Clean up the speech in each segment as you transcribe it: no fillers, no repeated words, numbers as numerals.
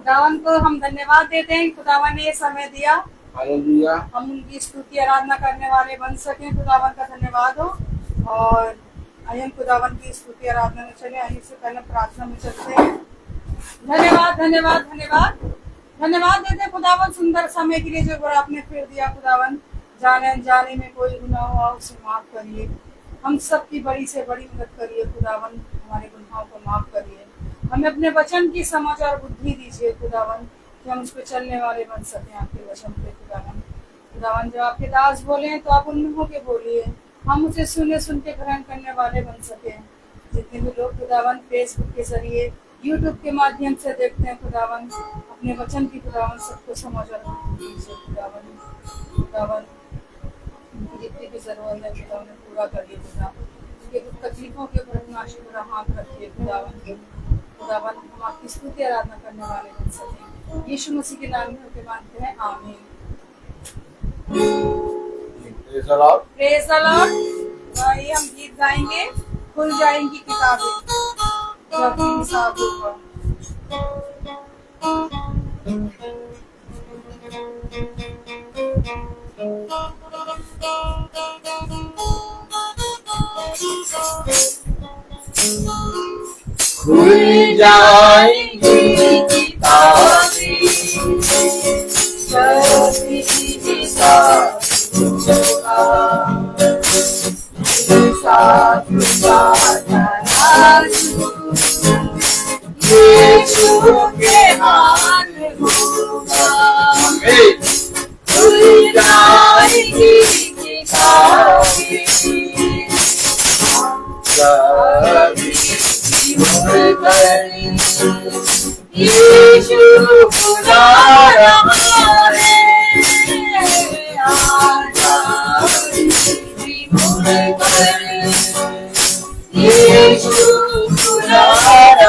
खुदावन को हम धन्यवाद देते हैं। खुदावन ने ये समय दिया, हालेलुया। हम उनकी स्तुति आराधना करने वाले बन सके। खुदावन का धन्यवाद हो। और आइए हम खुदावन की स्तुति आराधना में चले। आइए से पहले प्रार्थना में चलते हैं। धन्यवाद धन्यवाद धन्यवाद धन्यवाद देते हैं खुदावन सुंदर समय के लिए जो आपने फिर दिया। खुदावन जाने अनजाने में कोई गुनाह हुआ उसे माफ करिए। हम सबकी बड़ी से बड़ी मदद करिए। खुदावन हमारे गुनाहों को माफ करिए। हमें अपने वचन की समझ और बुद्धि दीजिए खुदावन, कि हम उस पर चलने वाले बन सकें आपके वचन पे। खुदावन खुदावन जब आपके दास बोले तो आप उनमें होके बोलिए, हम उसे सुन के ग्रहण करने वाले बन सके। जितने भी लोग खुदावन फेसबुक के जरिए यूट्यूब के माध्यम से देखते हैं खुदावन, अपने वचन की खुदावन सबको समझ और बुद्धि दीजिए। खुदावन उनकी जितनी भी जरूरत है खुदावन पूरा करिए। उनके दुख तकलीफों के ऊपर अपना आशीर्वाद हाथ रखिए। खुदावन हम आपकी स्तुति आराधना करने वाले बन सकें। यीशु मसीह के नाम में होकर मांगते हैं, आमीन। Praise the Lord. Praise the Lord. आइए हम गीत गाएंगे, खुल जाएंगी किताबें जब हिसाब होगा। खुल जाएंगी किताबें जब हिसाब होगा। हिसाब यीशु के हाथ होगा। खुल जाएंगी किताबें यीशु बुला रहा है, यीशु बुला रहा है।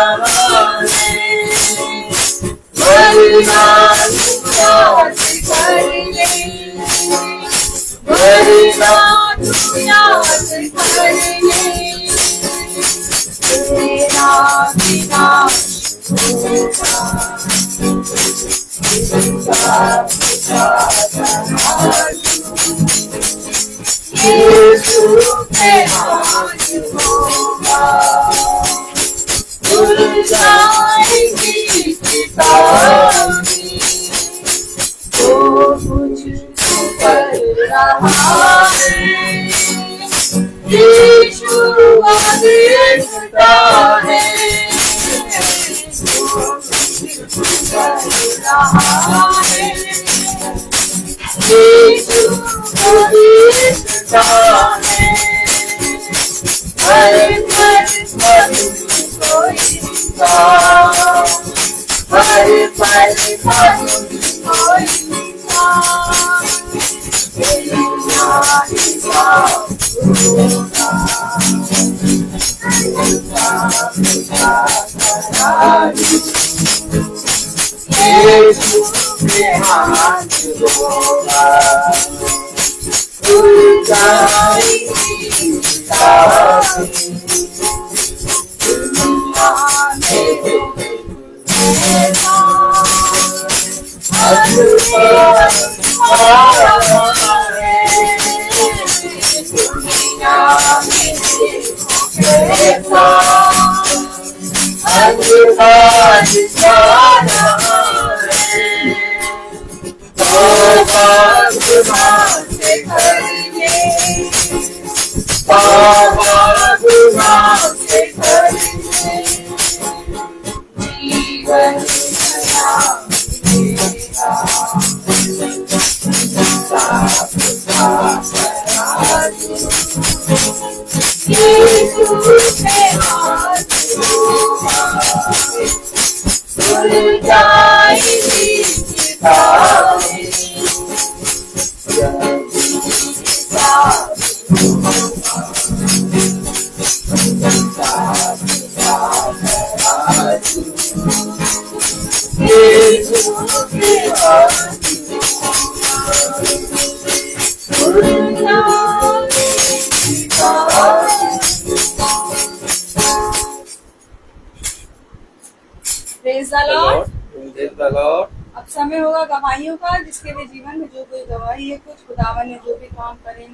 Praise the Lord. Praise the Lord. अब समय होगा गवाहियों का, जिसके भी जीवन में जो कोई गवाही है, कुछ खुदावन ने जो भी काम करें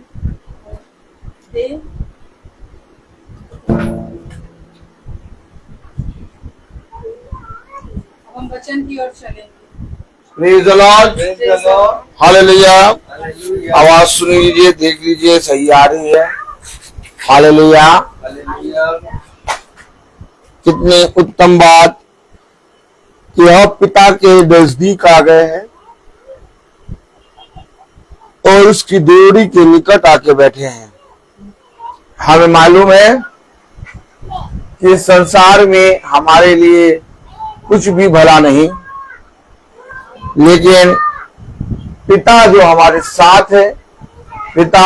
दे। अब हम वचन की ओर चलेंगे। Praise the Lord, Praise the Lord. Hallelujah. Hallelujah. आवाज सुन लीजिए, देख लीजिए, सही आ रही है। हालेलुया। Hallelujah. कितनी उत्तम बात कि हम पिता के नजदीक आ गए हैं और उसकी देवड़ी के निकट आके बैठे हैं। हमें मालूम है कि इस संसार में हमारे लिए कुछ भी भला नहीं, लेकिन पिता जो हमारे साथ है, पिता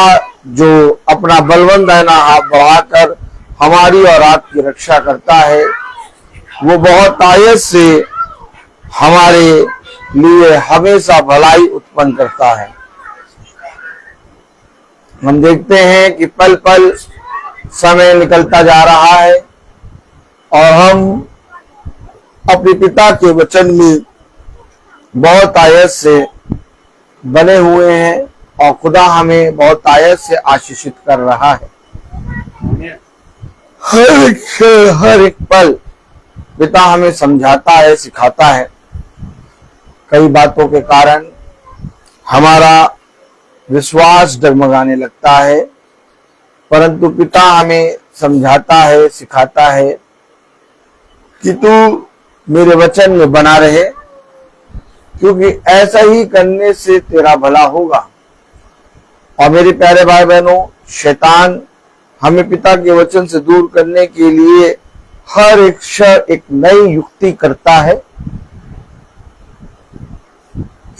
जो अपना बलवंत दाहिना हाथ बढ़ाकर हमारी और आपकी रक्षा करता है, वो बहुत आयत से हमारे लिए हमेशा भलाई उत्पन्न करता है। हम देखते हैं कि पल पल समय निकलता जा रहा है और हम अपने पिता के वचन में बहुत आयत से बने हुए हैं और खुदा हमें बहुत आयत से आशीषित कर रहा है। हर एक पल पिता हमें समझाता है, सिखाता है। कई बातों के कारण हमारा विश्वास डगमगाने लगता है, परंतु पिता हमें समझाता है, सिखाता है कि तू मेरे वचन में बना रहे, क्योंकि ऐसा ही करने से तेरा भला होगा। और मेरे प्यारे भाई बहनों, शैतान हमें पिता के वचन से दूर करने के लिए हर एक क्षण एक नई युक्ति करता है,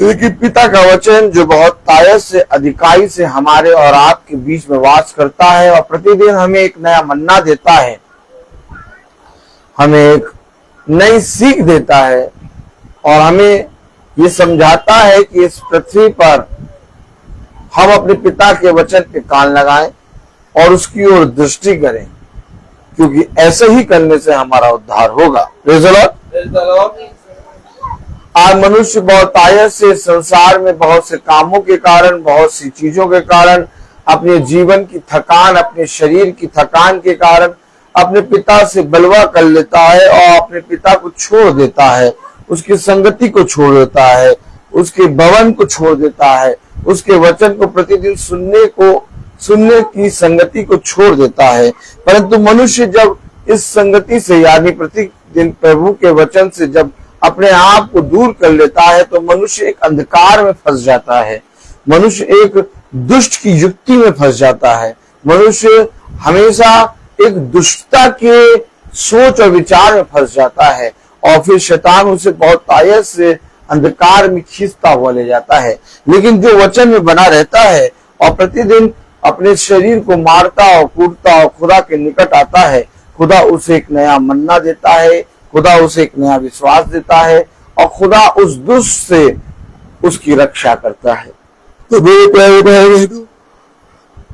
लेकिन पिता का वचन जो बहुत तायत से, अधिकाई से हमारे और आपके बीच में वास करता है और प्रतिदिन हमें एक नया मन्ना देता है, हमें एक नई सीख देता है और हमें ये समझाता है कि इस पृथ्वी पर हम अपने पिता के वचन पे कान लगाएं और उसकी ओर दृष्टि करें, क्योंकि ऐसे ही करने से हमारा उद्धार होगा। Praise the Lord. Praise the Lord. आज मनुष्य बहुत आयत से संसार में बहुत से कामों के कारण, बहुत सी चीजों के कारण, अपने जीवन की थकान, अपने शरीर की थकान के कारण अपने पिता से बलवा कर लेता है और अपने पिता को छोड़ देता है, उसकी संगति को छोड़ देता है, उसके भवन को छोड़ देता है, उसके वचन को प्रतिदिन सुनने की संगति को छोड़ देता है। परंतु मनुष्य जब इस संगति से, यानी प्रतिदिन प्रभु के वचन से जब अपने आप को दूर कर लेता है, तो मनुष्य एक अंधकार में फंस जाता है, मनुष्य एक दुष्ट की युक्ति में फंस जाता है, मनुष्य हमेशा एक दुष्टता के सोच और विचार में फंस जाता है और फिर शैतान उसे बहुत तायत से अंधकार में खींचता हुआ ले जाता है। लेकिन जो वचन में बना रहता है और प्रतिदिन अपने शरीर को मारता और कूटता और खुदा के निकट आता है, खुदा उसे एक नया मन्ना देता है, खुदा उसे एक नया विश्वास देता है और खुदा उस दुष्ट से उसकी रक्षा करता है। तो मेरे प्यारे भाई बहनों,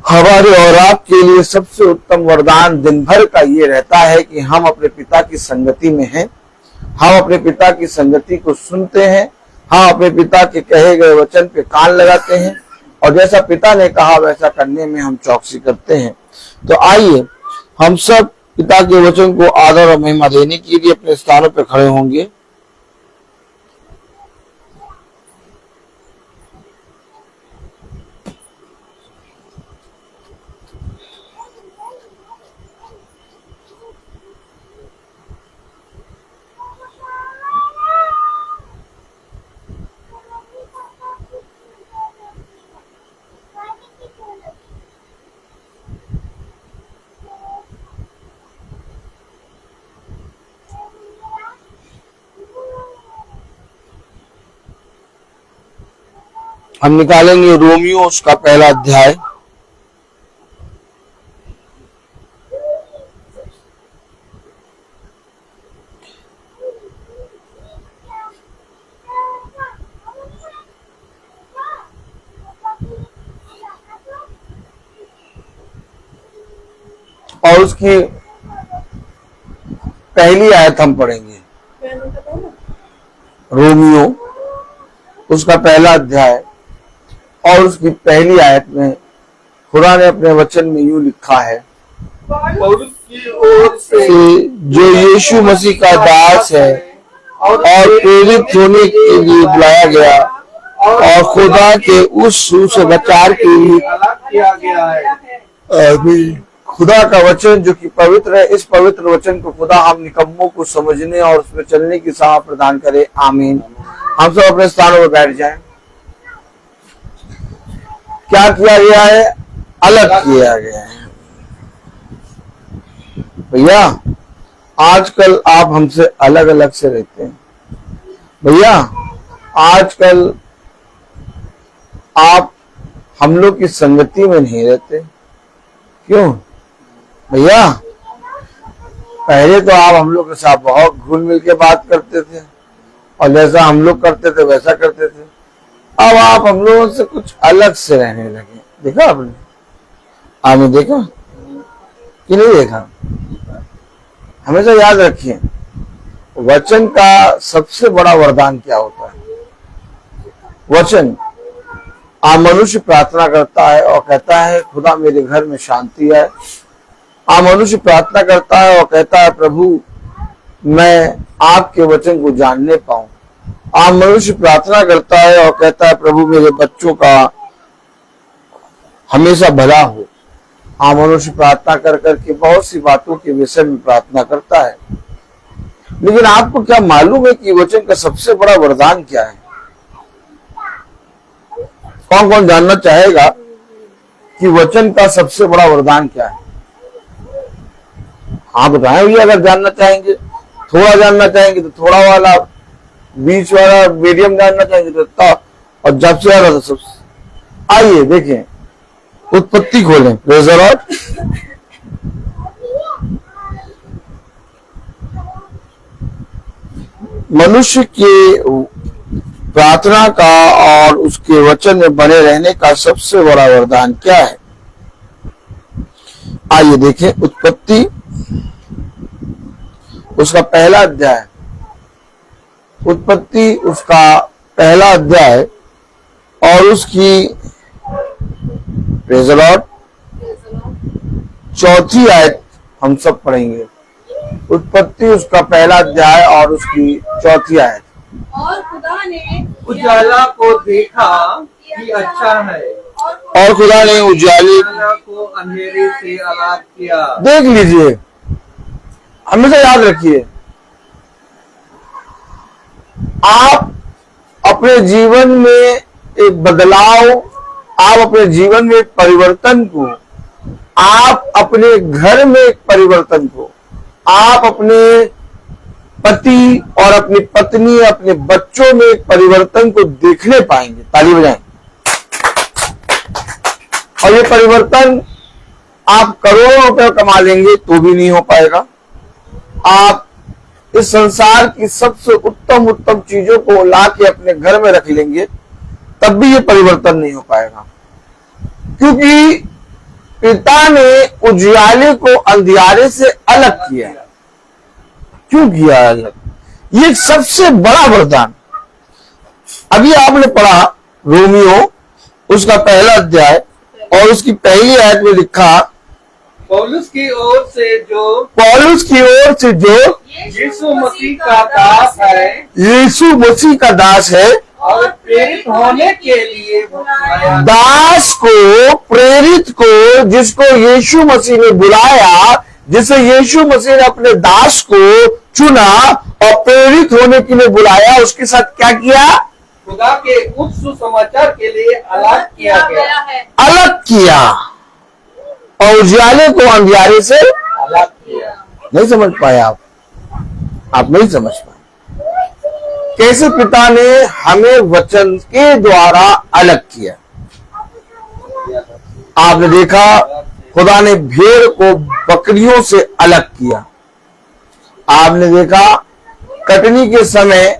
हमारे और आपके लिए सबसे उत्तम वरदान दिन भर का ये रहता है कि हम अपने पिता की संगति में हैं, हम अपने पिता की संगति को सुनते हैं, हम अपने पिता के कहे गए वचन पे कान लगाते हैं और जैसा पिता ने कहा वैसा करने में हम चौकसी करते हैं। तो आइए हम सब पिता के वचन को आदर और महिमा देने के लिए अपने स्थानों पर खड़े होंगे। हम निकालेंगे रोमियो उसका पहला अध्याय। और उसकी पहली आयत हम पढ़ेंगे। रोमियो उसका पहला अध्याय और उसकी पहली आयत में खुदा ने अपने वचन में यूं लिखा है पौलुस की ओर से कि जो यीशु मसीह का दास है और प्रेरित होने के लिए बुलाया गया और खुदा के उस सुसमाचार के लिए अलग किया गया है। आमीन। खुदा का वचन जो कि पवित्र है, इस पवित्र वचन को खुदा हम निकम्मों को समझने और उसमें चलने की साह प्रदान करे। आमीन। हम सब अपने स्थानों पर बैठ जाएं। क्या किया गया है? अलग किया गया है। भैया आजकल आप हमसे अलग अलग से रहते हैं। भैया आजकल आप हम लोग की संगति में नहीं रहते। क्यों भैया? पहले तो आप हम लोग के साथ बहुत घुल मिल के बात करते थे और जैसा हम लोग करते थे वैसा करते थे। अब आप हम लोगों से कुछ अलग से रहने लगे। देखा आपने? आपने देखा कि नहीं देखा? हमेशा याद रखिए, वचन का सबसे बड़ा वरदान क्या होता है? वचन। आप मनुष्य प्रार्थना करता है और कहता है खुदा मेरे घर में शांति है। आप मनुष्य प्रार्थना करता है और कहता है प्रभु मैं आपके वचन को जानने पाऊं। आप मनुष्य प्रार्थना करता है और कहता है प्रभु मेरे बच्चों का हमेशा भला हो। आप मनुष्य प्रार्थना कर करके बहुत सी बातों के विषय में प्रार्थना करता है। लेकिन आपको क्या मालूम है कि वचन का सबसे बड़ा वरदान क्या है? कौन कौन जानना चाहेगा कि वचन का सबसे बड़ा वरदान क्या है? हाँ बताएं भैया। अगर जानना चाहेंगे, थोड़ा जानना चाहेंगे तो थोड़ा वाला, बीच वाला, मीडियम जानना चाहेंगे तो इतना, और जब से ज्यादा तो सबसे। आइए देखें, उत्पत्ति खोलें। Praise the Lord. मनुष्य के प्रार्थना का और उसके वचन में बने रहने का सबसे बड़ा वरदान क्या है? आइए देखें उत्पत्ति उसका पहला अध्याय। उत्पत्ति उसका पहला अध्याय और उसकी प्रेज़ द लॉर्ड चौथी आयत हम सब पढ़ेंगे। उत्पत्ति उसका पहला अध्याय और उसकी चौथी आयत। और खुदा ने उजाला को देखा कि अच्छा है और खुदा ने उजाले को अंधेरे से अलग किया। देख लीजिए, हमेशा याद रखिए, आप अपने जीवन में एक बदलाव, आप अपने जीवन में एक परिवर्तन को, आप अपने घर में एक परिवर्तन को, आप अपने पति और अपनी पत्नी, अपने बच्चों में एक परिवर्तन को देखने पाएंगे। ताली बजाएं। और ये परिवर्तन आप करोड़ों रुपए कमा लेंगे तो भी नहीं हो पाएगा। आप इस संसार की सबसे उत्तम उत्तम चीजों को ला के अपने घर में रख लेंगे तब भी ये परिवर्तन नहीं हो पाएगा, क्योंकि पिता ने उजियाले को अंधियारे से अलग किया। क्यों किया अलग? ये सबसे बड़ा वरदान। अभी आपने पढ़ा रोमियो उसका पहला अध्याय और उसकी पहली आयत में लिखा पौलुस की ओर से जो यीशु मसीह का दास है, यीशु मसीह का दास है और प्रेरित होने के लिए बुलाया। दास को, प्रेरित को, जिसको यीशु मसीह ने बुलाया, जिसे यीशु मसीह ने अपने दास को चुना और प्रेरित होने के लिए बुलाया, उसके साथ क्या किया? खुदा के उस सुसमाचार के लिए अलग किया गया है। अलग किया और उजियाले को अंधियारे से अलग किया। नहीं समझ पाए आप नहीं समझ पाए कैसे पिता ने हमें वचन के द्वारा अलग किया। आपने देखा खुदा ने भेड़ को बकरियों से अलग किया। आपने देखा कटनी के समय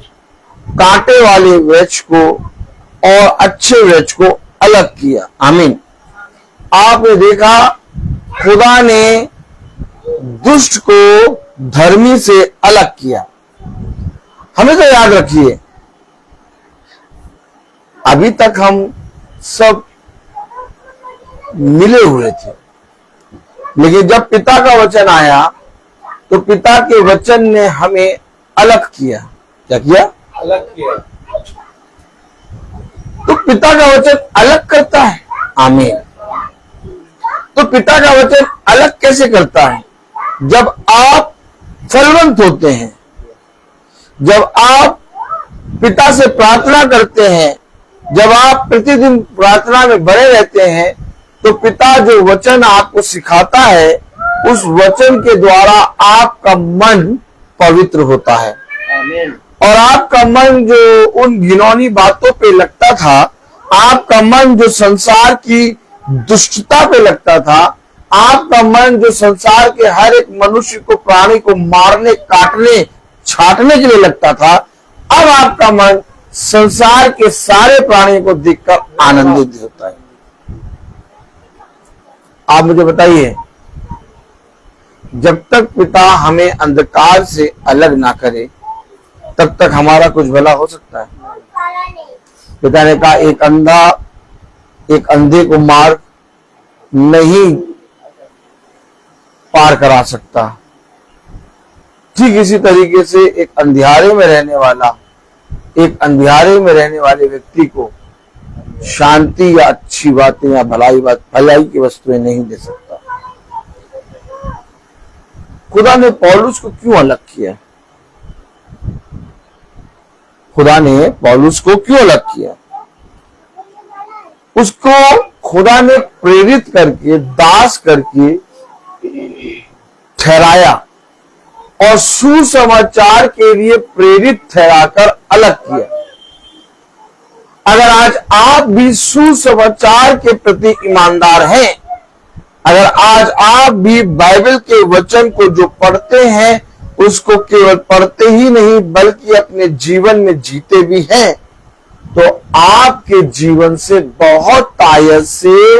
कांटे वाले वृक्ष को और अच्छे वृक्ष को अलग किया। आमीन। आपने देखा खुदा ने दुष्ट को धर्मी से अलग किया। हमें तो याद रखिए, अभी तक हम सब मिले हुए थे, लेकिन जब पिता का वचन आया तो पिता के वचन ने हमें अलग किया। क्या किया? अलग किया। तो पिता का वचन अलग करता है। आमीन। तो पिता का वचन अलग कैसे करता है? जब आप फलवंत होते हैं, जब आप पिता से प्रार्थना करते हैं, जब आप प्रतिदिन प्रार्थना में बने रहते हैं, तो पिता जो वचन आपको सिखाता है, उस वचन के द्वारा आपका मन पवित्र होता है। आमीन। और आपका मन जो उन घिनौनी बातों पे लगता था, आपका मन जो संसार की दुष्टता पे लगता था, आपका मन जो संसार के हर एक मनुष्य को, प्राणी को मारने, काटने, छाटने के लिए लगता था, अब आपका मन संसार के सारे प्राणियों को देखकर आनंदित होता है। आप मुझे बताइए, जब तक पिता हमें अंधकार से अलग ना करे, तब तक हमारा कुछ भला हो सकता है? पिता ने कहा एक अंधे को मार्ग नहीं पार करा सकता। ठीक इसी तरीके से एक अंधियारे में रहने वाले व्यक्ति को शांति या अच्छी बातें या भलाई की वस्तुएं नहीं दे सकता। खुदा ने पौलुस को क्यों अलग किया? खुदा ने पौलुस को क्यों अलग किया? उसको खुदा ने प्रेरित करके, दास करके ठहराया और सुसमाचार के लिए प्रेरित ठहराकर अलग किया। अगर आज आप भी सुसमाचार के प्रति ईमानदार हैं, अगर आज आप भी बाइबल के वचन को जो पढ़ते हैं, उसको केवल पढ़ते ही नहीं बल्कि अपने जीवन में जीते भी हैं, तो आपके जीवन से बहुत तायत से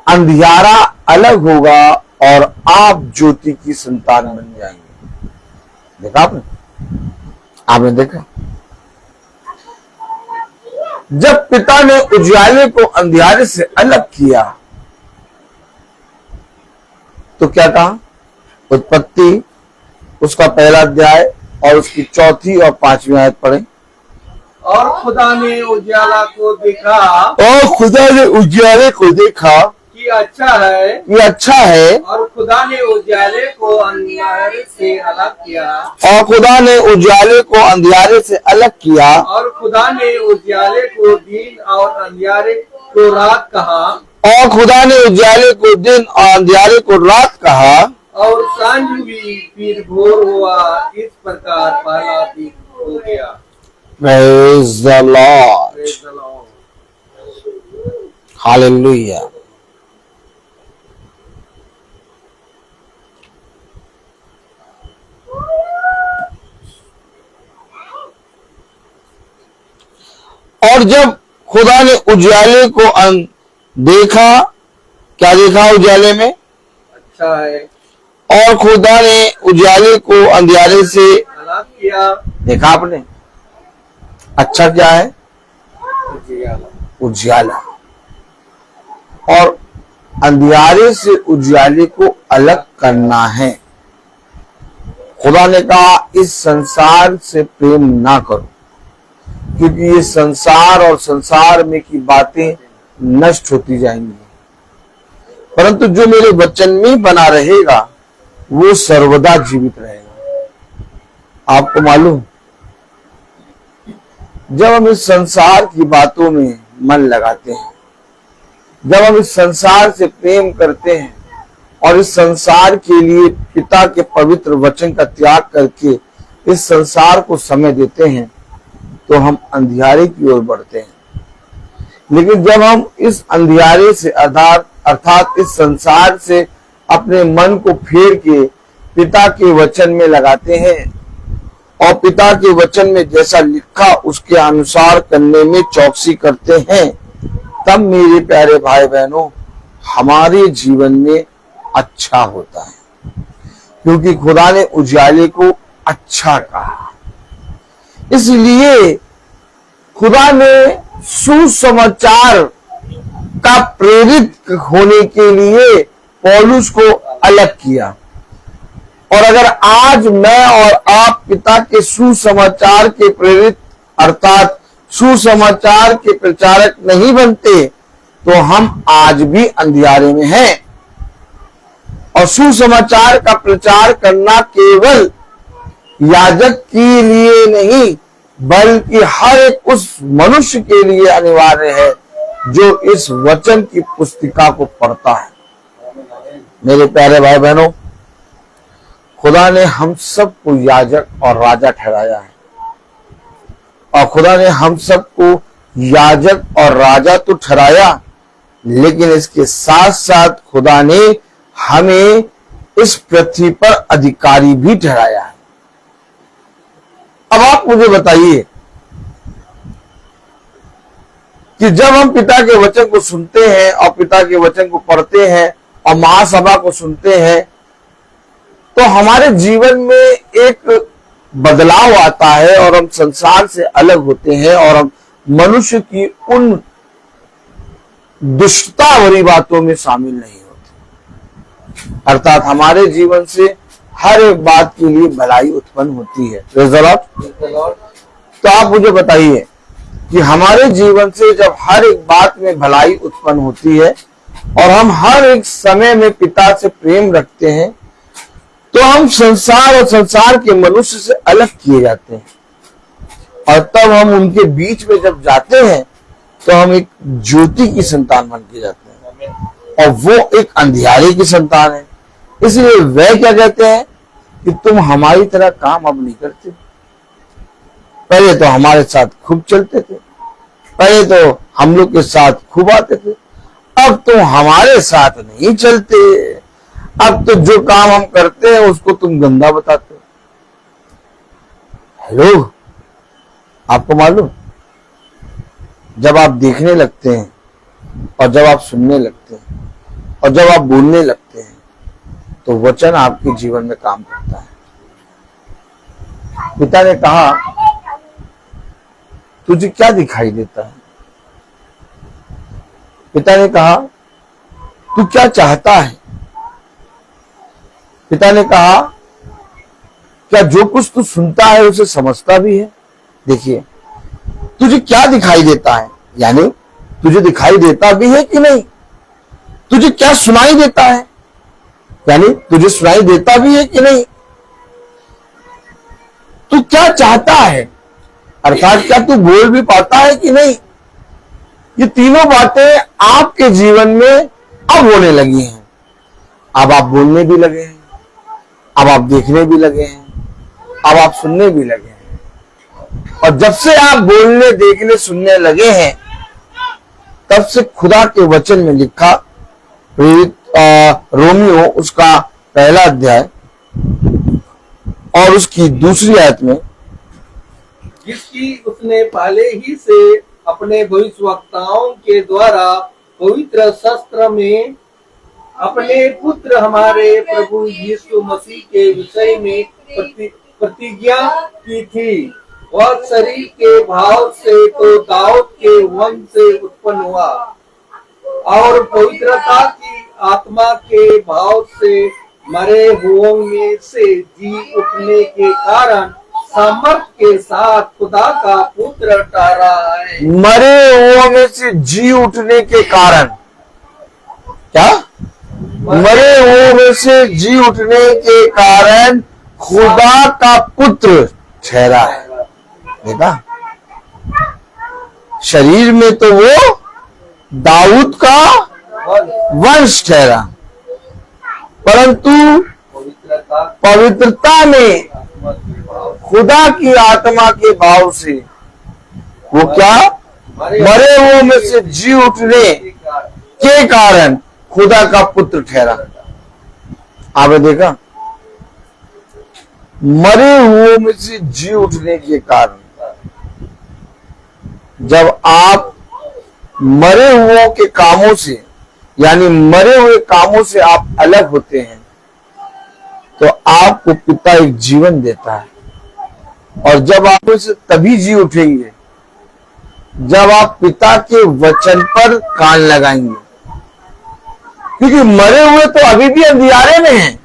अंधियारा अलग होगा और आप ज्योति की संतान बन जाएंगे। देखा आपने देखा? जब पिता ने उजियाले को अंधियारे से अलग किया तो क्या कहा? उत्पत्ति उसका पहला अध्याय और उसकी 4 और 5वीं आयत पढ़े। और खुदा ने उजियाला को देखा, और खुदा ने उजियाले को देखा कि अच्छा है, ये अच्छा है, और खुदा ने उजियाले को अंधियारे से अलग किया, और खुदा ने उजियाले को अंधियारे से अलग किया, और खुदा ने उजियाले को दिन और अंधियारे को रात कहा, और खुदा ने उजियाले को दिन और अंधियारे को रात कहा, और सांझ हुई फिर भोर हुआ, इस प्रकार पहला दिन हो गया। Praise the Lord. Praise the Lord. Hallelujah. और जब खुदा ने उजियाले को देखा, क्या देखा उजियाले में? अच्छा है, और खुदा ने उजियाले को अंधियारे से अलग किया। देखा आपने? अच्छा क्या है? उजियाला। उजियाला। और अंधियारे से उजियाले को अलग करना है। खुदा ने कहा इस संसार से प्रेम ना करो, क्योंकि ये संसार और संसार में की बातें नष्ट होती जाएंगी, परंतु जो मेरे वचन में बना रहेगा वो सर्वदा जीवित रहेगा। आपको मालूम, जब हम इस संसार की बातों में मन लगाते हैं, जब हम इस संसार से प्रेम करते हैं और इस संसार के लिए पिता के पवित्र वचन का त्याग करके इस संसार को समय देते हैं, तो हम अंधियारे की ओर बढ़ते हैं। लेकिन जब हम इस अंधियारे से अर्थात इस संसार से अपने मन को फेर के पिता के वचन में लगाते हैं और पिता के वचन में जैसा लिखा उसके अनुसार करने में चौकसी करते हैं, तब मेरे प्यारे भाई बहनों हमारे जीवन में अच्छा होता है, क्योंकि खुदा ने उजियाले को अच्छा कहा। इसलिए खुदा ने सुसमाचार का प्रेरित होने के लिए पौलुस को अलग किया। और अगर आज मैं और आप पिता के सुसमाचार के प्रेरित अर्थात सुसमाचार के प्रचारक नहीं बनते तो हम आज भी अंधियारे में हैं। और सुसमाचार का प्रचार करना केवल याजक के लिए नहीं बल्कि हर एक उस मनुष्य के लिए अनिवार्य है जो इस वचन की पुस्तिका को पढ़ता है। मेरे प्यारे भाई बहनों, खुदा ने हम सबको याजक और राजा ठहराया है। और खुदा ने हम सबको याजक और राजा तो ठहराया, लेकिन इसके साथ साथ खुदा ने हमें इस पृथ्वी पर अधिकारी भी ठहराया है। अब आप मुझे बताइए कि जब हम पिता के वचन को सुनते हैं और पिता के वचन को पढ़ते हैं और महासभा को सुनते हैं तो हमारे जीवन में एक बदलाव आता है और हम संसार से अलग होते हैं और हम मनुष्य की उन दुष्टता भरी बातों में शामिल नहीं होते। अर्थात हमारे जीवन से हर एक बात के लिए भलाई उत्पन्न होती है। तो आप मुझे बताइए कि हमारे जीवन से जब हर एक बात में भलाई उत्पन्न होती है और हम हर एक समय में पिता से प्रेम रखते हैं तो हम संसार और संसार के मनुष्य से अलग किए जाते हैं। और तब हम उनके बीच में जब जाते हैं तो हम एक ज्योति की संतान बन के जाते हैं और वो एक अंधियारे की संतान है। इसलिए वह क्या कहते हैं कि तुम हमारी तरह काम अब नहीं करते। पहले तो हमारे साथ खूब चलते थे, पहले तो हम लोग के साथ खूब आते थे, अब तुम हमारे साथ नहीं चलते। अब तो जो काम हम करते हैं उसको तुम गंदा बताते हो। हेलो, आपको मालूम, जब आप देखने लगते हैं और जब आप सुनने लगते हैं और जब आप बोलने लगते हैं तो वचन आपके जीवन में काम करता है। पिता ने कहा, तुझे क्या दिखाई देता है? पिता ने कहा, तू क्या चाहता है? पिता ने कहा, क्या जो कुछ तू सुनता है उसे समझता भी है? देखिए, तुझे क्या दिखाई देता है, यानी तुझे दिखाई देता भी है कि नहीं? तुझे क्या सुनाई देता है, यानी तुझे सुनाई देता भी है कि नहीं? तू क्या चाहता है, अर्थात क्या तू बोल भी पाता है कि नहीं? ये तीनों बातें आपके जीवन में अब होने लगी हैं। अब आप बोलने भी लगे हैं, अब आप देखने भी लगे हैं, अब आप सुनने भी लगे हैं। और जब से आप बोलने, देखने, सुनने लगे हैं तब से खुदा के वचन में लिखा प्रेरित रोमियो उसका पहला अध्याय और उसकी दूसरी आयत में, जिसकी उसने पहले ही से अपने भविष्यवक्ताओं के द्वारा पवित्र शास्त्र में अपने पुत्र हमारे प्रभु यीशु मसीह के विषय में प्रतिज्ञा की थी। वह शरीर के भाव से तो दाऊद के वंश से उत्पन्न हुआ और पवित्रता की आत्मा के भाव से मरे हुओं में से जी उठने के कारण सामर्थ के साथ खुदा का पुत्र ठहरा है। मरे हुओं में से जी उठने के कारण, क्या? मरे हुओं में से जी उठने के कारण खुदा का पुत्र ठहरा है। देखा, शरीर में तो वो दाऊद का वंश ठहरा, परंतु पवित्रता में खुदा की आत्मा के भाव से वो क्या? मरे हुओं में से जी उठने के कारण खुदा का पुत्र ठहरा। आपने देखा, मरे हुओं में से जी उठने के कारण। जब आप मरे हुओं के कामों से, यानी मरे हुए कामों से आप अलग होते हैं तो आपको पिता एक जीवन देता है। और जब आप इसे तभी जी उठेंगे जब आप पिता के वचन पर कान लगाएंगे, क्योंकि मरे हुए तो अभी भी अंधियारे में हैं,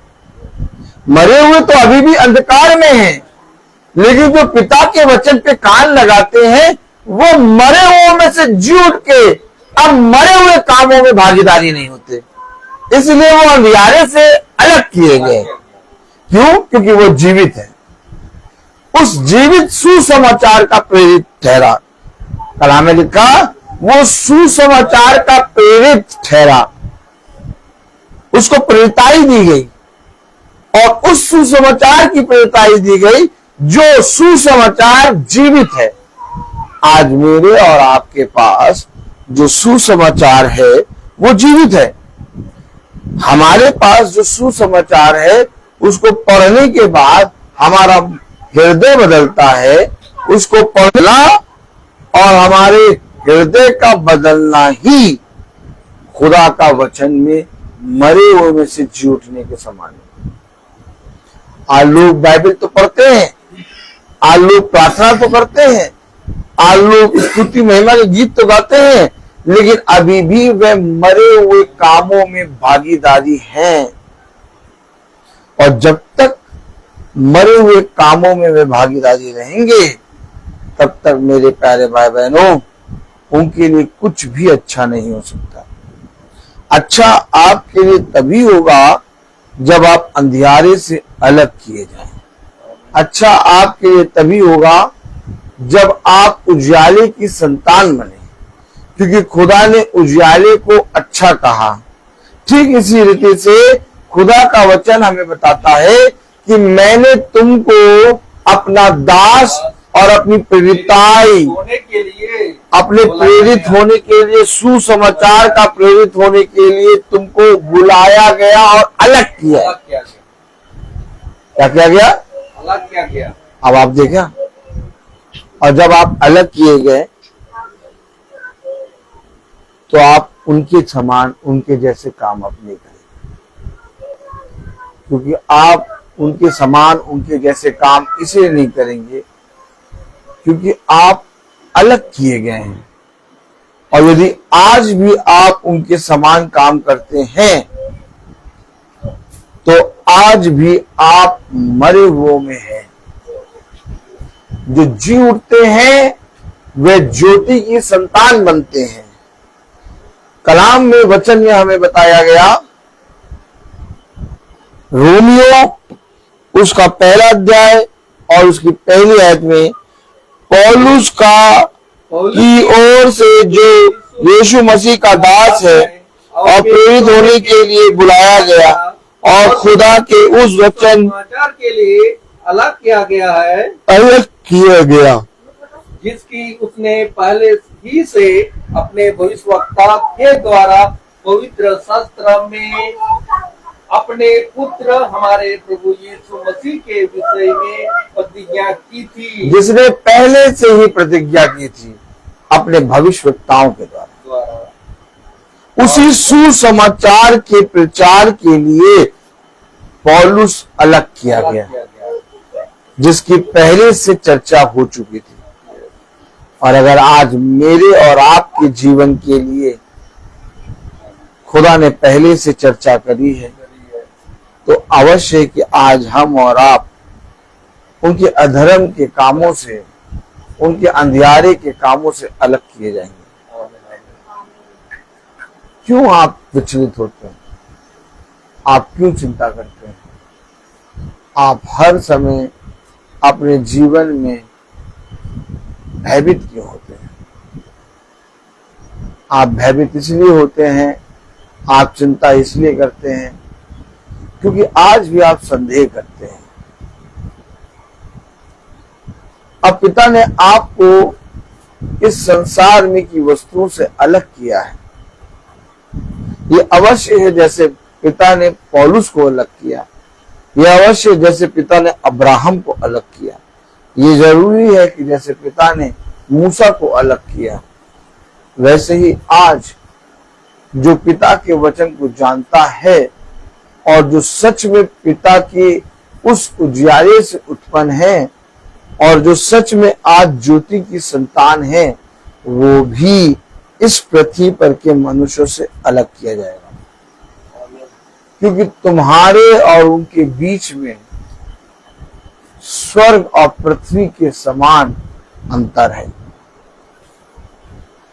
मरे हुए तो अभी भी अंधकार में हैं, लेकिन जो पिता के वचन पे कान लगाते हैं वो मरे हुए में से जी उठ के अब मरे हुए कामों में भागीदारी नहीं होते, इसलिए वो अंधियारे से अलग किए गए। क्यों? क्योंकि वो जीवित है, उस जीवित सुसमाचार का प्रेरित ठहरा। कलाम में लिखा वो सुसमाचार का प्रेरित ठहरा, उसको प्रेरिताई दी गई, और उस सुसमाचार की प्रेरिताई दी गई जो सुसमाचार जीवित है। आज मेरे और आपके पास जो सुसमाचार है वो जीवित है। हमारे पास जो सुसमाचार है उसको पढ़ने के बाद हमारा हृदय बदलता है, उसको पढ़ना और हमारे हृदय का बदलना ही खुदा का वचन में मरे हुए में से जी उठने के समान है। आज लोग बाइबल तो पढ़ते हैं, आज लोग प्रार्थना तो करते हैं, आज लोग स्तुति महिमा के गीत तो गाते हैं, लेकिन अभी भी वे मरे हुए कामों में भागीदारी हैं। और जब तक मरे हुए कामों में वे भागीदारी रहेंगे, तब तक मेरे प्यारे भाई बहनों, उनके लिए कुछ भी अच्छा नहीं हो सकता। अच्छा आपके लिए तभी होगा जब आप अंधियारे से अलग किए जाएं। अच्छा आपके लिए तभी होगा जब आप उजियाले की संतान बने, क्योंकि खुदा ने उजियाले को अच्छा कहा। ठीक इसी रीति से खुदा का वचन हमें बताता है कि मैंने तुमको अपना दास और अपनी प्रेरिताई होने के लिए, अपने प्रेरित होने के लिए, सुसमाचार का प्रेरित होने के लिए तुमको बुलाया गया और अलग किया। अलग किया गया। क्या किया गया? अलग किया गया। अब आप देखा, और जब आप अलग किए गए तो आप उनके समान, उनके जैसे काम आप नहीं करेंगे, क्योंकि आप उनके समान, उनके जैसे काम इसलिए नहीं करेंगे क्योंकि आप अलग किए गए हैं। और यदि आज भी आप उनके समान काम करते हैं तो आज भी आप मरे हुए में हैं। जो जी उठते हैं वे ज्योति की संतान बनते हैं। कलाम में, वचन में हमें बताया गया, रोमियो उसका पहला अध्याय और उसकी पहली आयत में, पौलुस की ओर से जो यीशु मसीह का दास है और प्रेरित होने के लिए बुलाया गया और खुदा के उस वचन के लिए अलग किया गया है, अलग किया गया, जिसकी उसने पहले ही से अपने भविष्यवक्ता के द्वारा पवित्र शास्त्र में अपने पुत्र हमारे प्रभु यीशु मसीह के विषय में प्रतिज्ञा की थी। जिसने पहले से ही प्रतिज्ञा की थी अपने भविष्यवक्ताओं के द्वारा। उसी सुसमाचार के प्रचार के लिए पौलुस अलग किया गया, जिसकी पहले से चर्चा हो चुकी थी। और अगर आज मेरे और आपके जीवन के लिए खुदा ने पहले से चर्चा करी है, तो अवश्य है कि आज हम और आप उनके अधर्म के कामों से, उनके अंधियारे के कामों से अलग किए जाएंगे। क्यों आप विचलित होते हैं? आप क्यों चिंता करते हैं? आप हर समय अपने जीवन में भयभीत क्यों होते हैं? आप भयभीत इसलिए होते हैं, आप चिंता इसलिए करते हैं क्योंकि आज भी आप संदेह करते हैं। अब पिता ने आपको इस संसार में की वस्तुओं से अलग किया है। ये अवश्य है जैसे पिता ने पौलुस को अलग किया, यह अवश्य जैसे पिता ने अब्राहम को अलग किया, ये जरूरी है कि जैसे पिता ने मूसा को अलग किया, वैसे ही आज जो पिता के वचन को जानता है और जो सच में पिता के उस उजियारे से उत्पन्न है और जो सच में आज ज्योति की संतान है, वो भी इस पृथ्वी पर के मनुष्यों से अलग किया जाएगा, क्योंकि तुम्हारे और उनके बीच में स्वर्ग और पृथ्वी के समान अंतर है।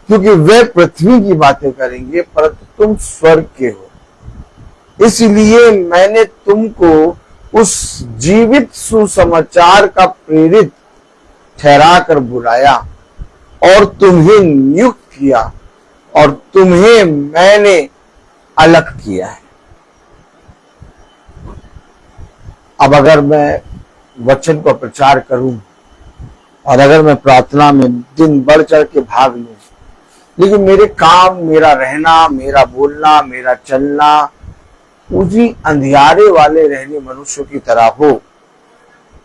क्योंकि वे पृथ्वी की बातें करेंगे परंतु तुम स्वर्ग के हो। इसलिए मैंने तुमको उस जीवित सुसमाचार का प्रेरित ठहरा कर बुलाया और तुम्हें नियुक्त किया और तुम्हें मैंने अलग किया है। अब अगर मैं वचन को प्रचार करूं और अगर मैं प्रार्थना में दिन बढ़ चढ़ के भाग लूं, लेकिन मेरे काम, मेरा रहना, मेरा बोलना, मेरा चलना उसी अंधियारे वाले रहने मनुष्यों की तरह हो,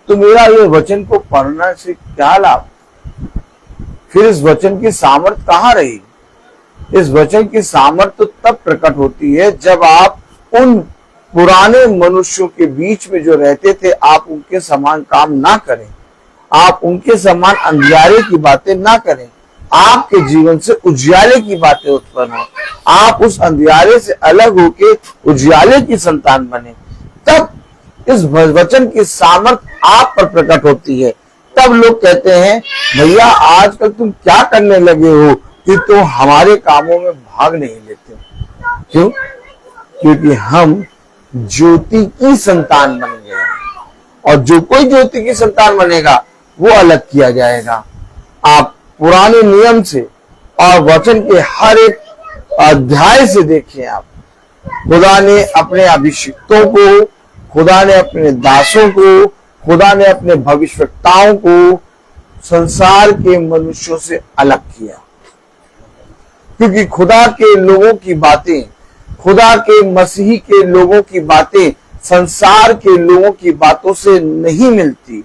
तो मेरा ये वचन को पढ़ना से क्या लाभ? फिर इस वचन की सामर्थ कहाँ रही? इस वचन की सामर्थ तो तब प्रकट होती है जब आप उन पुराने मनुष्यों के बीच में जो रहते थे, आप उनके समान काम ना करें, आप उनके समान अंधियारे की बातें ना करें, आपके जीवन से उजियाले की बातें उत्पन्न हो, आप उस अंधियारे से अलग होके उजियाले की संतान बने। तब इस वचन की सामर्थ्य आप पर प्रकट होती है। तब लोग कहते हैं, भैया आजकल तुम क्या करने लगे हो कि तुम हमारे कामों में भाग नहीं लेते? क्यों? क्योंकि हम ज्योति की संतान बन गए हैं, और जो कोई ज्योति की संतान बनेगा वो अलग किया जाएगा। आप पुराने नियम से और वचन के हर एक अध्याय से देखिए, आप खुदा ने अपने अभिषिक्तों को, खुदा ने अपने दासों को, खुदा ने अपने भविष्यवक्ताओं को संसार के मनुष्यों से अलग किया, क्योंकि खुदा के लोगों की बातें, खुदा के मसीही के लोगों की बातें संसार के लोगों की बातों से नहीं मिलती।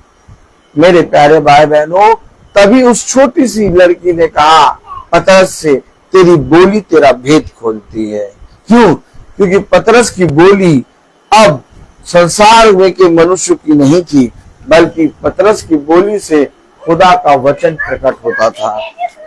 मेरे प्यारे भाई बहनों, तभी उस छोटी सी लड़की ने कहा पतरस से, तेरी बोली तेरा भेद खोलती है। क्यों? क्योंकि पतरस की बोली अब संसार में के मनुष्य की नहीं थी, बल्कि पतरस की बोली से खुदा का वचन प्रकट होता था,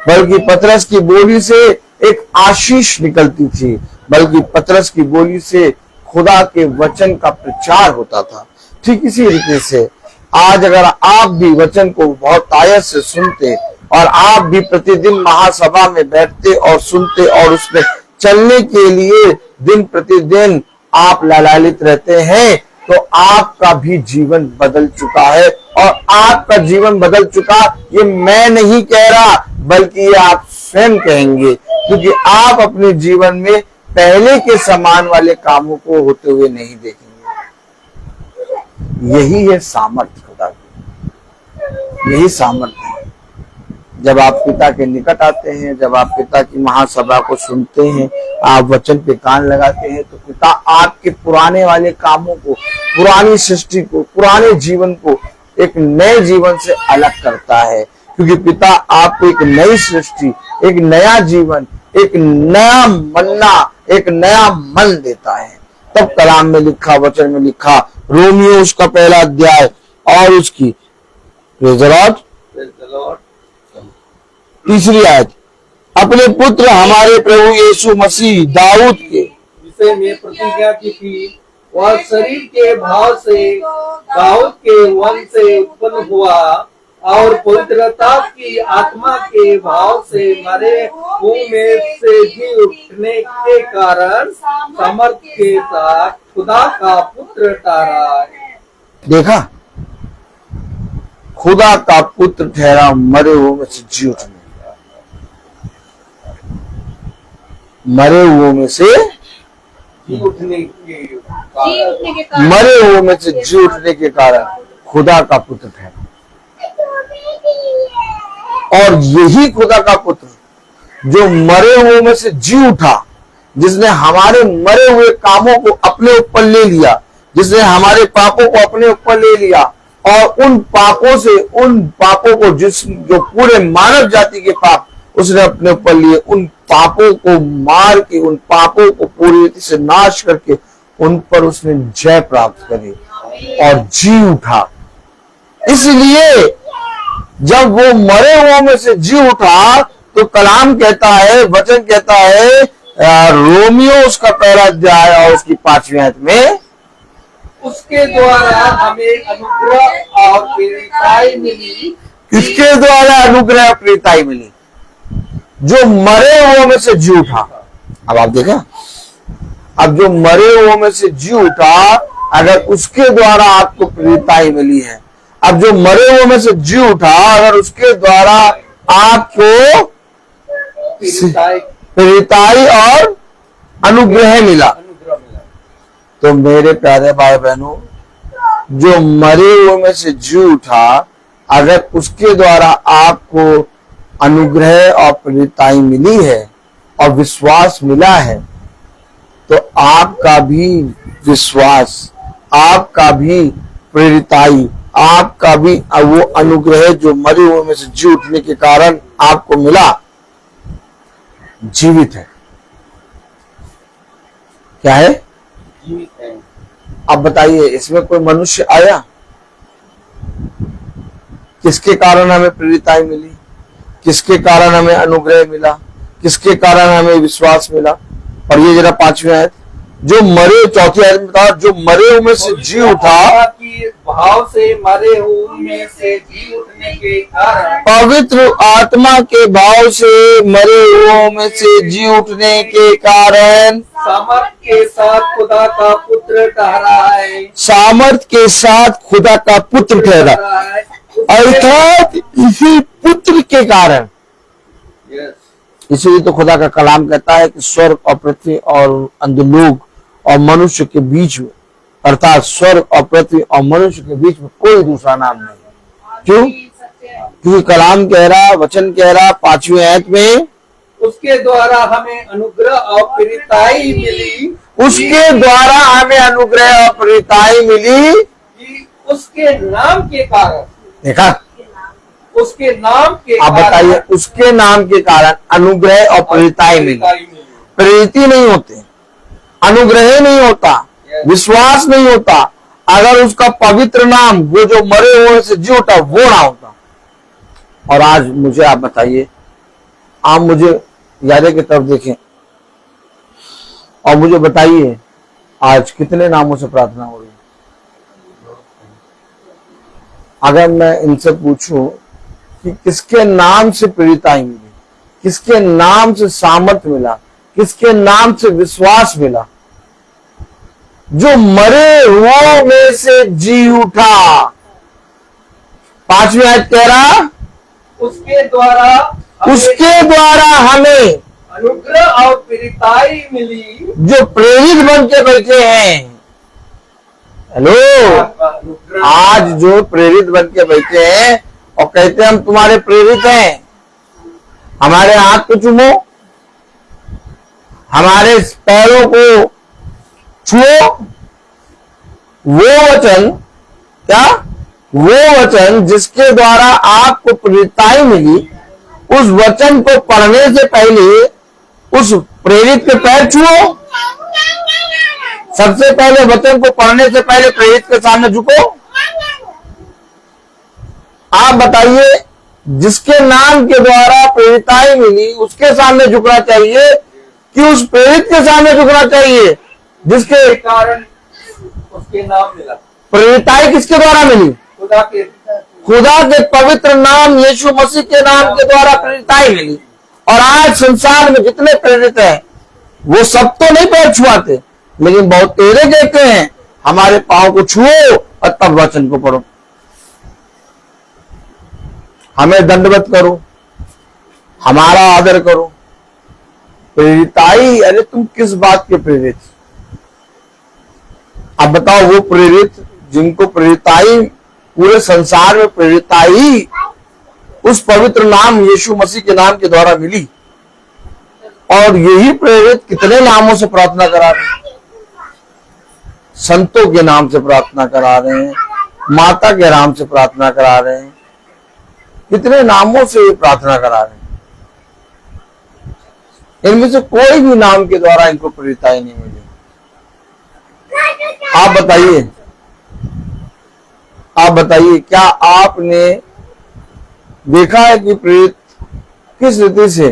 बल्कि पतरस की बोली से एक आशीष निकलती थी, बल्कि पतरस की बोली से खुदा के वचन का प्रचार होता था। ठीक इसी रीति से आज अगर आप भी वचन को बहुत आयत से सुनते और आप भी प्रतिदिन महासभा में बैठते और सुनते और उसमें चलने के लिए दिन प्रतिदिन आप लालायित रहते हैं, तो आपका भी जीवन बदल चुका है। और आपका जीवन बदल चुका, ये मैं नहीं कह रहा, बल्कि ये आप स्वयं कहेंगे, क्योंकि आप अपने जीवन में पहले के समान वाले कामों को होते हुए नहीं देखेंगे। यही है सामर्थ्य खुदा की, यही सामर्थ्य है। जब आप पिता के निकट आते हैं, जब आप पिता की महासभा को सुनते हैं, आप वचन पे कान लगाते हैं, तो पिता आपके पुराने वाले कामों को, पुरानी सृष्टि को, पुराने जीवन को एक नए जीवन से अलग करता है, क्योंकि पिता आपको एक नई सृष्टि, एक नया जीवन, एक नया मन्ना, एक नया मन देता है। तब कलाम में लिखा, वचन में लिखा, रोमियो उसका पहला अध्याय और उसकी तीसरी आयत, अपने पुत्र हमारे प्रभु यीशु मसीह दाऊद के विषय में प्रतिज्ञा की थी, वह शरीर के भाव से दाऊद के वंश से उत्पन्न हुआ और पवित्रता की आत्मा के भाव से मरे हुए में से जी उठने के कारण सामर्थ्य के साथ खुदा का पुत्र ठहरा। देखा, खुदा का पुत्र ठहरा मरे हुए में से जी उठने, मरे हुए में से मरे हुए में से जी उठने के कारण खुदा का पुत्र ठहरा। और यही खुदा का पुत्र जो मरे हुए में से जी उठा, जिसने हमारे मरे हुए कामों को अपने ऊपर ले लिया, जिसने हमारे पापों को अपने ऊपर ले लिया, और उन पापों को जो पूरे मानव जाति के पाप उसने अपने ऊपर लिए, उन पापों को मार के, उन पापों को पूरी रीति से नाश करके उन पर उसने जय प्राप्त करी और जी उठा। इसलिए जब वो मरे हुओं में से जी उठा, तो कलाम कहता है, वचन कहता है, रोमियो उसका 1 अध्याय और उसकी 5वीं आयत में, उसके द्वारा हमें अनुग्रह और प्रेरिताई मिली। किसके द्वारा अनुग्रह और प्रेरिताई मिली? जो मरे हुओं में से जी उठा। अब आप देखा, अब जो मरे हुओं में से जी उठा, अगर उसके द्वारा आपको प्रेरिताई मिली है, अब जो मरे हुओं में से जी उठा, अगर उसके द्वारा आपको प्रेरिताई और अनुग्रह मिला, तो मेरे प्यारे भाई बहनों, जो मरे हुए में से जी उठा, अगर उसके द्वारा आपको अनुग्रह और प्रेरिताई मिली है और विश्वास मिला है, तो आपका भी विश्वास, आपका भी प्रेरिताई, आपका भी वो अनुग्रह जो मरे हुए में से जी उठने के कारण आपको मिला, जीवित है। क्या है? जीवित है। अब बताइए, इसमें कोई मनुष्य आया? किसके कारण हमें प्रेरिताई मिली? किसके कारण हमें अनुग्रह मिला? किसके कारण हमें विश्वास मिला? और ये जरा 5वीं आयत, जो मरे, 4थी आयत में बताओ, जो मरे हुए में से जी उठा, कि भाव से मरे हुए में से जी उठने के कारण, पवित्र आत्मा के भाव से मरे हुओं में से जी उठने के कारण, सामर्थ के साथ खुदा का पुत्र ठहरा है। सामर्थ के साथ खुदा का पुत्र ठहरा, अर्थात इसी पुत्र के कारण। इसीलिए तो खुदा का कलाम कहता है कि स्वर्ग और पृथ्वी और अंधलोक और मनुष्य के बीच में, अर्थात स्वर्ग और पृथ्वी और मनुष्य के बीच में कोई दूसरा नाम नहीं। क्यों? क्योंकि कलाम कह रहा, वचन कह रहा 5वीं आयत में, उसके द्वारा हमें अनुग्रह और प्रेरिताई मिली। उसके द्वारा हमें अनुग्रह और प्रेरिताई मिली कि उसके नाम के कारण। देखा, उसके नाम के आप बताइए, उसके नाम के कारण अनुग्रह और प्रेरिताई मिली। प्रेरिती नहीं होते, अनुग्रह नहीं होता, विश्वास नहीं होता, अगर उसका पवित्र नाम, वो जो मरे हुए से जी उठा, वो ना होता। और आज मुझे आप बताइए, आप मुझे यादे की तरफ देखें और मुझे बताइए, आज कितने नामों से प्रार्थना हो रही है? अगर मैं इनसे पूछूं कि किसके नाम से प्रेरिताई मिली, किसके नाम से सामर्थ मिला, किसके नाम से विश्वास मिला? जो मरे हुओं में से जी उठा। 5वीं आयत कह रहा, उसके द्वारा हमें अनुग्रह और प्रेरिताई मिली। जो प्रेरित बन के बैठे हैं, हेलो, आज जो प्रेरित बन के बैठे हैं और कहते हैं हम तुम्हारे प्रेरित हैं, हमारे हाथ को चूमो, हमारे पैरों को छुओ, वो वचन, क्या? वो वचन जिसके द्वारा आपको प्रेरिताई मिली, उस वचन को पढ़ने से पहले उस प्रेरित के पैर छुओ। सबसे पहले वचन को पढ़ने से पहले प्रेरित के सामने झुको। आप बताइए, जिसके नाम के द्वारा प्रेरिताई मिली, उसके सामने झुकना चाहिए कि उस प्रेरित के सामने झुकना चाहिए जिसके कारण उसके नाम मिला? प्रेरिताई किसके द्वारा मिली? खुदा के पवित्र नाम यीशु मसीह के नाम के द्वारा प्रेरिताई मिली। और आज संसार में जितने प्रेरित हैं, वो सब तो नहीं पैर छुआते, लेकिन बहुत तेरे कहते हैं हमारे पांव को छुओ और तब वचन को पढ़ो, हमें दंडवत करो, हमारा आदर करो। प्रेरिताई, अरे तुम किस बात के प्रेरित? अब बताओ, वो प्रेरित जिनको प्रेरिताई पूरे संसार में प्रेरिताई उस पवित्र नाम यीशु मसीह के नाम के द्वारा मिली, और यही प्रेरित कितने नामों से प्रार्थना करा रहे हैं? संतों के नाम से प्रार्थना करा रहे हैं, माता के नाम से प्रार्थना करा रहे हैं, कितने नामों से ये प्रार्थना करा रहे हैं। इनमें से कोई भी नाम के द्वारा इनको प्रेरिताई नहीं मिली। आप बताइए, क्या आपने देखा है कि प्रेरित किस रीति से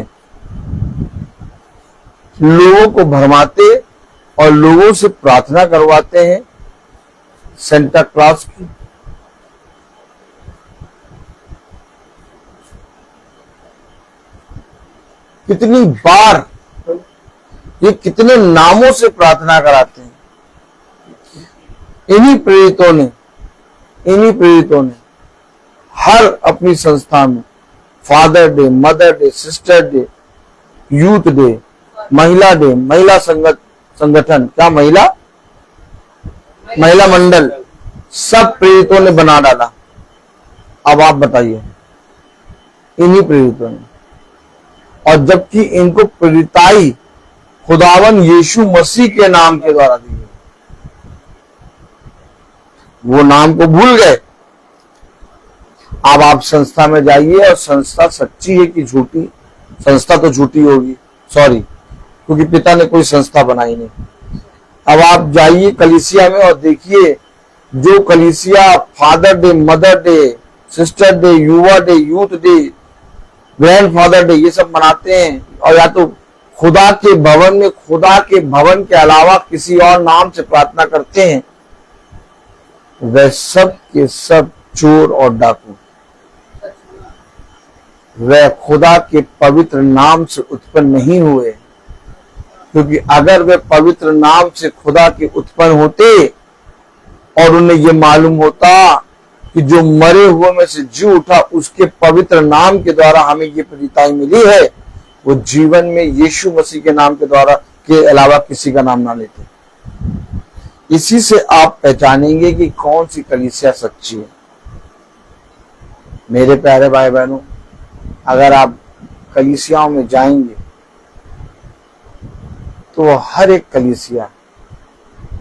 लोगों को भरमाते और लोगों से प्रार्थना करवाते हैं सेंटा क्लॉज की। कितनी बार ये कितने नामों से प्रार्थना कराते हैं। इन्हीं प्रेरितों ने हर अपनी संस्था में father day, mother day, sister day, youth day, महिला डे, महिला संगठन, क्या महिला मंडल, सब प्रेरितों ने बना डाला। अब आप बताइए, इन्हीं प्रेरितों ने। और जबकि इनको प्रेरिताई खुदावन यीशु मसीह के नाम के द्वारा दी गई, वो नाम को भूल गए। अब आप संस्था में जाइए और संस्था सच्ची है कि झूठी, संस्था तो झूठी होगी, सॉरी, क्योंकि पिता ने कोई संस्था बनाई नहीं। अब आप जाइए कलीसिया में और देखिए, जो कलीसिया father day, mother day, sister day, युवा day, youth day, grand father day, ये सब मनाते हैं, और या तो खुदा के भवन के अलावा किसी और नाम से प्रार्थना करते हैं, वे सब के सब चोर और डाकू, वे खुदा के पवित्र नाम से उत्पन्न नहीं हुए। क्योंकि अगर वे पवित्र नाम से खुदा के उत्पन्न होते और उन्हें ये मालूम होता कि जो मरे हुए में से जी उठा, उसके पवित्र नाम के द्वारा हमें ये प्रेरिताई मिली है, वो जीवन में यीशु मसीह के नाम के द्वारा के अलावा किसी का नाम ना लेते। इसी से आप पहचानेंगे कि कौन सी कलीसिया सच्ची है। मेरे प्यारे भाई बहनों, अगर आप कलीसियाओं में जाएंगे तो हर एक कलीसिया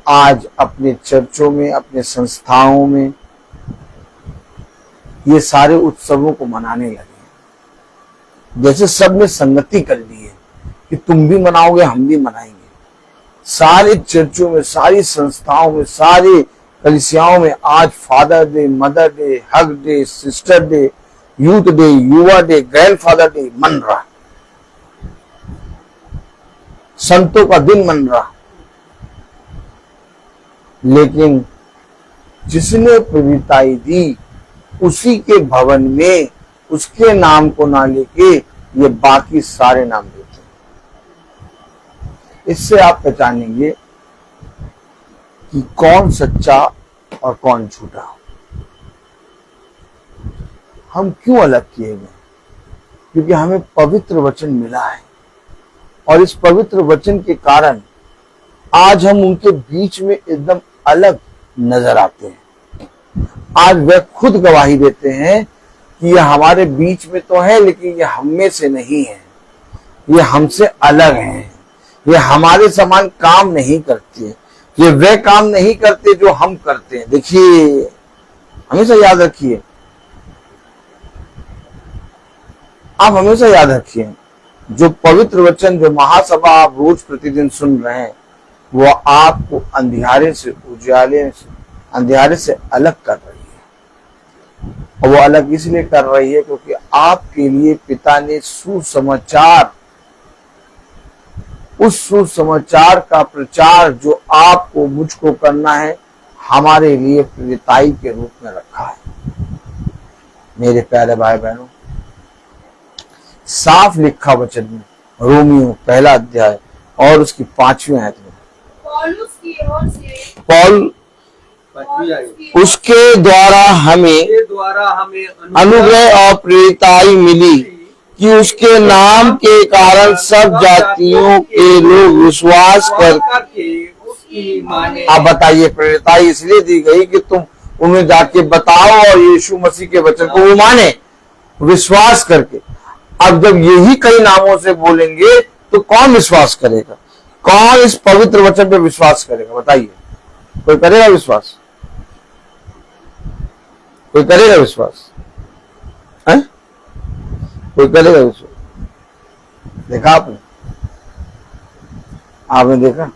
आज अपने चर्चों में, अपने संस्थाओं में ये सारे उत्सवों को मनाने लगे। जैसे सब ने संगति कर ली है कि तुम भी मनाओगे, हम भी मनाएंगे। सारे चर्चों में, सारी संस्थाओं में, सारी कलीसियाओं में आज father day, mother day, hug day, sister day, youth day, युवा डे, ग्रैंड फादर डे मन रहा, संतों का दिन मन रहा। लेकिन जिसने प्रेरिताई दी उसी के भवन में उसके नाम को ना लेके ये बाकी सारे नाम देते हैं। इससे आप पहचानेंगे कि कौन सच्चा और कौन झूठा। हम क्यों अलग किए गए? क्योंकि हमें पवित्र वचन मिला है, और इस पवित्र वचन के कारण आज हम उनके बीच में एकदम अलग नजर आते हैं। आज वे खुद गवाही देते हैं कि ये हमारे बीच में तो है, लेकिन ये हम में से नहीं है, ये हमसे अलग हैं, ये हमारे समान काम नहीं करते, ये वे काम नहीं करते जो हम करते हैं। देखिए, हमेशा याद रखिए, आप हमेशा याद रखिए, जो पवित्र वचन, जो महासभा आप रोज प्रतिदिन सुन रहे हैं, वो आपको अंधियारे से उजाले से, अंधियारे से अलग कर रही है। और वो अलग इसलिए कर रही है क्योंकि आपके लिए पिता ने सुसमाचार, उस सुसमाचार का प्रचार जो आपको, मुझको करना है, हमारे लिए प्रेरिताई के रूप में रखा है। मेरे प्यारे भाई बहनों, साफ लिखा वचन में रोमियो 1 अध्याय और उसकी 5वीं आयत में पौल उसके द्वारा हमें अनुग्रह और प्रेरिताई मिली कि उसके नाम के कारण सब जातियों के लोग विश्वास कर। आप बताइए, प्रेरिताई इसलिए दी गई कि तुम उन्हें जाके बताओ और यीशु मसीह के वचन को वो माने, विश्वास करके। अब जब यही कई नामों से बोलेंगे तो कौन विश्वास करेगा? कौन इस पवित्र वचन पे विश्वास करेगा? बताइए, कोई करेगा विश्वास? कोई करेगा विश्वास? है? कोई करेगा विश्वास? देखा आपने? आपने देखा?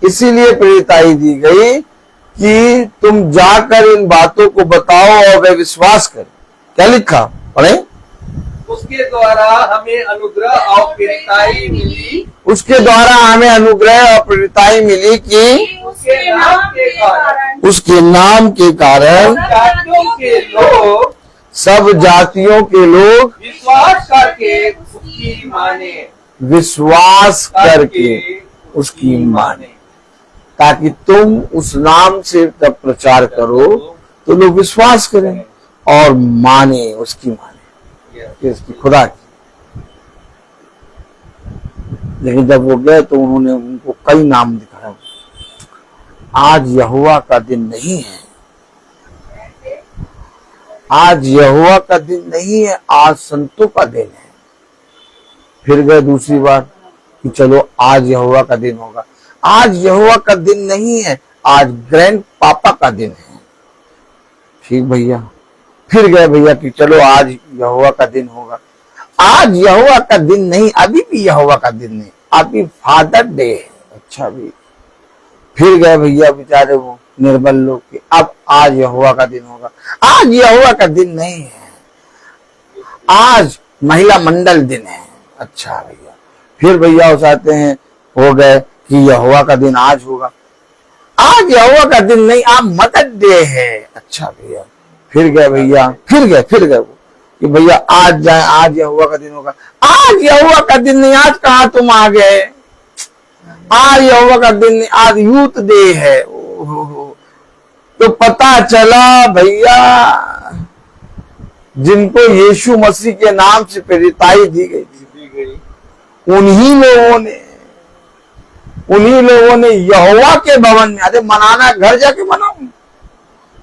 इसीलिए प्रेरिताई दी गई कि तुम जाकर इन बातों को बताओ और वे विश्वास करें। क्या लिखा? पढ़े? उसके द्वारा हमें अनुग्रह और प्रेरिताई मिली, उसके द्वारा हमें अनुग्रह और प्रेरिताई मिली कि उसके नाम के कारण उसके नाम के कारण जातियों के लोग सब जातियों के लोग विश्वास करके उसकी माने, विश्वास करके उसकी माने, ताकि तुम उस नाम से जब प्रचार करो तो लोग विश्वास करें और माने, उसकी माने कि इसकी खुदा की। लेकिन जब वो गए तो उन्होंने उनको कई नाम दिखाए। आज यहोवा का दिन नहीं है, आज यहोवा का दिन नहीं है, आज संतों का दिन है। फिर गए दूसरी बार कि चलो आज यहोवा का दिन होगा। आज यहोवा का दिन नहीं है, आज ग्रैंड पापा का दिन है। ठीक भैया। फिर गए भैया कि चलो आज यहोवा का दिन होगा। आज यहोवा का दिन नहीं, अभी भी यहोवा का दिन नहीं, अभी फादर डे है। अच्छा भी। फिर गए भैया बेचारे वो निर्बल लोग कि अब आज यहोवा का दिन होगा। आज यहोवा का दिन नहीं है, आज महिला मंडल दिन है। अच्छा भैया। फिर भैया उस आते हैं, हो गए कि यहोवा का दिन आज होगा। आज यहोवा का दिन नहीं, आज मदर डे है। अच्छा भैया। फिर गए भैया, फिर गए वो कि भैया आज जाए, आज यहोवा का दिन होगा। आज यहोवा का दिन नहीं, आज कहाँ तुम आ गए। आज यहोवा का दिन नहीं, आज यूथ डे है। तो पता चला भैया जिनको यीशु मसीह के नाम से प्रेरिताई दी गई थी, उन्हीं लोगों ने यहोवा के भवन में, अरे मनाना घर जाके मनाओ,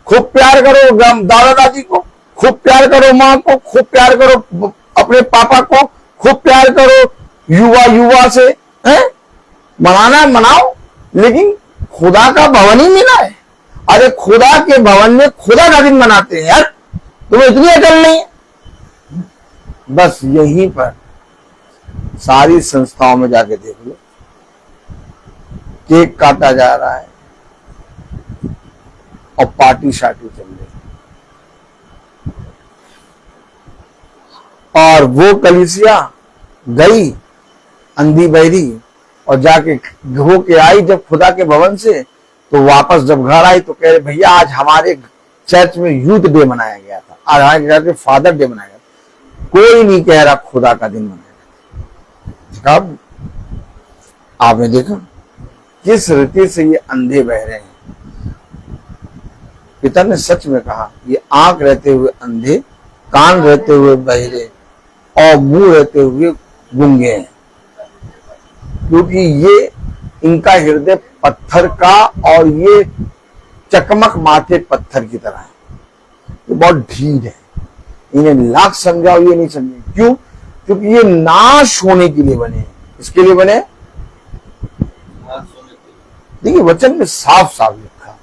खूब प्यार करो दादा दादी को, खूब प्यार करो माँ को, खूब प्यार करो अपने पापा को, खूब प्यार करो युवा से, हैं? मनाना मनाओ, लेकिन खुदा का भवन ही मिला है। अरे खुदा के भवन में खुदा का दिन मनाते हैं यार, तुम्हें इतनी अकल नहीं है। बस यहीं पर सारी संस्थाओं में जाके देख लो, केक काटा जा रहा है और पार्टी शार्टी चल रही है। और वो कलीसिया गई अंधी बहरी और जाके हो के आई जब खुदा के भवन से, तो वापस जब घर आई तो कह रहे भैया आज हमारे चर्च में यूथ डे मनाया गया था, आज हमारे घर पे फादर डे मनाया गया था। कोई नहीं कह रहा खुदा का दिन मनाया गया। अब आपने देखा किस रीति से ये अंधे बह रहे हैं। पिता ने सच में कहा, ये आंख रहते हुए अंधे, कान रहते हुए बहरे और मुंह रहते हुए गूंगे हैं, क्योंकि ये इनका हृदय पत्थर का और ये चकमक माथे पत्थर की तरह है। ये बहुत ढीठ है, इन्हें लाख समझाओ ये नहीं समझे। क्यों? क्योंकि ये नाश होने के लिए बने हैं। इसके लिए बने, देखिए वचन में साफ साफ लिखा,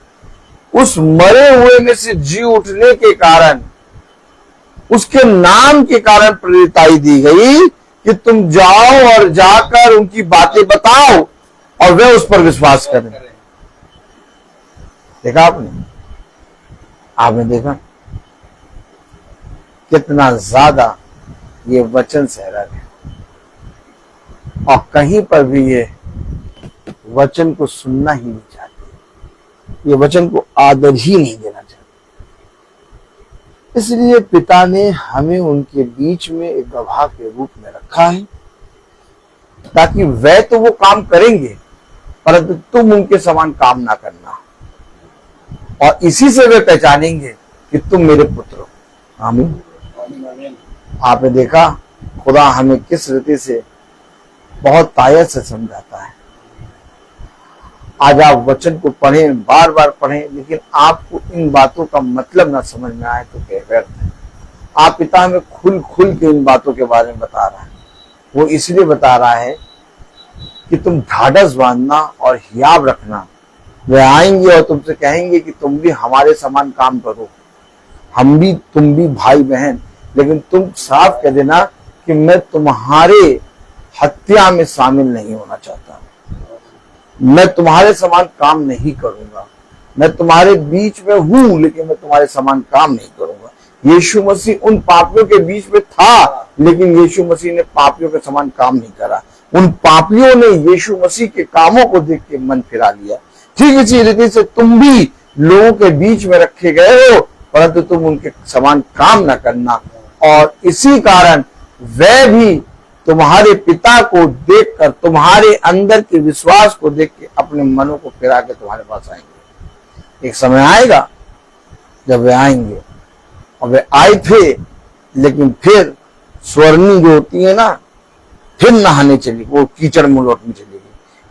उस मरे हुए में से जी उठने के कारण, उसके नाम के कारण प्रेरिताई दी गई कि तुम जाओ और जाकर उनकी बातें बताओ और वे उस पर विश्वास करें। देखा आपने देखा कितना ज्यादा ये वचन से रख है, और कहीं पर भी ये वचन को सुनना ही नहीं चाहते, ये वचन को आदर ही नहीं देना चाहते। इसलिए पिता ने हमें उनके बीच में एक गवाह के रूप में रखा है, ताकि वह तो वो काम करेंगे परंतु तुम उनके समान काम ना करना, और इसी से वे पहचानेंगे कि तुम मेरे पुत्र हो। आमीन। आपने देखा खुदा हमें किस रीति से बहुत तायत से समझाता है। आज आप वचन को पढ़ें, बार बार पढ़ें, लेकिन आपको इन बातों का मतलब ना समझ में आए तो क्या व्यर्थ है। आप पिता में खुल के इन बातों के बारे में बता रहा है। वो इसलिए बता रहा है कि तुम ढाढ़स बांधना और हियाब रखना। वे आएंगे और तुमसे कहेंगे कि तुम भी हमारे समान काम करो, तुम भी भाई बहन, लेकिन तुम साफ कह देना कि मैं तुम्हारे हत्या में शामिल नहीं होना चाहता, मैं तुम्हारे समान काम नहीं करूंगा, मैं तुम्हारे बीच में हूं लेकिन मैं तुम्हारे समान काम नहीं करूंगा। यीशु मसीह उन पापियों के बीच में था, लेकिन यीशु मसीह ने पापियों के समान काम नहीं करा। उन पापियों ने यीशु मसीह के कामों को देख के मन फिरा लिया। ठीक इसी रीति से तुम भी लोगों के बीच में रखे गए हो, परंतु तुम उनके समान काम न करना, और इसी कारण वह भी तुम्हारे पिता को देखकर, तुम्हारे अंदर के विश्वास को देख के अपने मनों को फिरा के तुम्हारे पास आएंगे। एक समय आएगा जब वे आएंगे, और वे आए थे, लेकिन फिर स्वर्णी जो होती है ना, फिर नहाने चली, वो कीचड़ में लौटने चलेगी।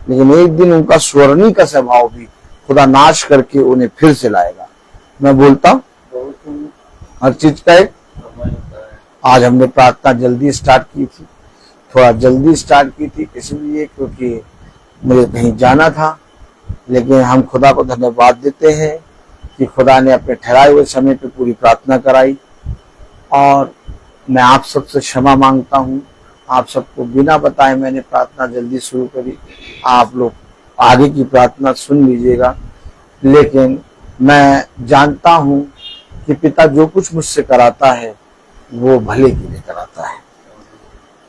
लेकिन एक दिन उनका स्वर्णी का स्वभाव भी खुदा नाश करके उन्हें फिर से लाएगा। मैं बोलता हूँ हर चीज का एक, आज हमने प्रार्थना जल्दी स्टार्ट की थी, थोड़ा जल्दी स्टार्ट की थी इसलिए क्योंकि मुझे कहीं जाना था, लेकिन हम खुदा को धन्यवाद देते हैं कि खुदा ने अपने ठहराए हुए समय पे पूरी प्रार्थना कराई। और मैं आप सबसे क्षमा मांगता हूँ, आप सबको बिना बताए मैंने प्रार्थना जल्दी शुरू करी। आप लोग आगे की प्रार्थना सुन लीजिएगा, लेकिन मैं जानता हूँ कि पिता जो कुछ मुझसे कराता है वो भले के लिए कराता है।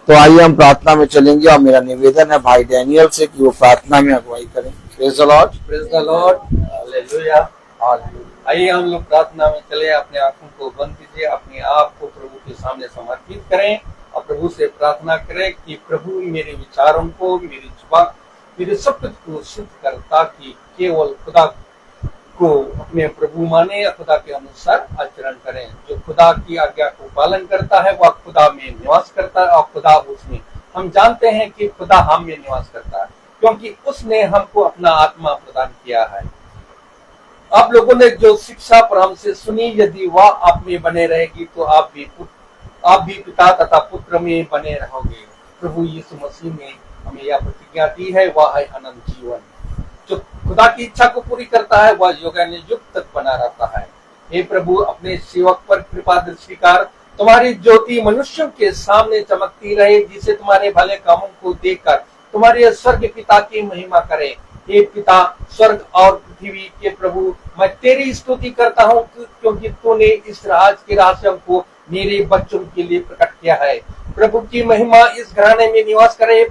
तो आइए हम प्रार्थना में चलेंगे, और मेरा निवेदन है भाई डैनियल से कि वो प्रार्थना में अगुवाई करें। Praise the Lord, praise the Lord, hallelujah. आइए हम लोग प्रार्थना में चले। अपने आंखों को बंद कीजिए, अपने आप को प्रभु के सामने समर्पित करें और प्रभु से प्रार्थना करें कि प्रभु मेरे विचारों को, मेरी जुबान, मेरे सब कुछ को शुद्ध कर, ताकि केवल खुदा को अपने प्रभु माने या खुदा के अनुसार आचरण करें। जो खुदा की आज्ञा को पालन करता है वह खुदा में निवास करता है, और खुदा उसमें। हम जानते हैं कि खुदा हम में निवास करता है, क्योंकि उसने हमको अपना आत्मा प्रदान किया है। आप लोगों ने जो शिक्षा पर हमसे सुनी, यदि वह आप में बने रहेगी तो आप भी पिता तथा पुत्र में बने रहोगे। प्रभु यीशु मसीह ने हमें यह प्रतिज्ञा दी है, वह है अनंत जीवन। जो खुदा की इच्छा को पूरी करता है वह युगानुयुग तक बना रहता है। हे प्रभु, अपने सेवक पर कृपा दृष्टि कर, तुम्हारी ज्योति मनुष्यों के सामने चमकती रहे, जिसे तुम्हारे भले कामों को देखकर तुम्हारे स्वर्ग पिता की महिमा करे। हे पिता, स्वर्ग और पृथ्वी के प्रभु, मैं तेरी स्तुति करता हूँ, क्योंकि तूने इस राज के रहस्यों को मेरे बच्चों के लिए प्रकट किया है। प्रभु की महिमा इस घराने में निवास करे।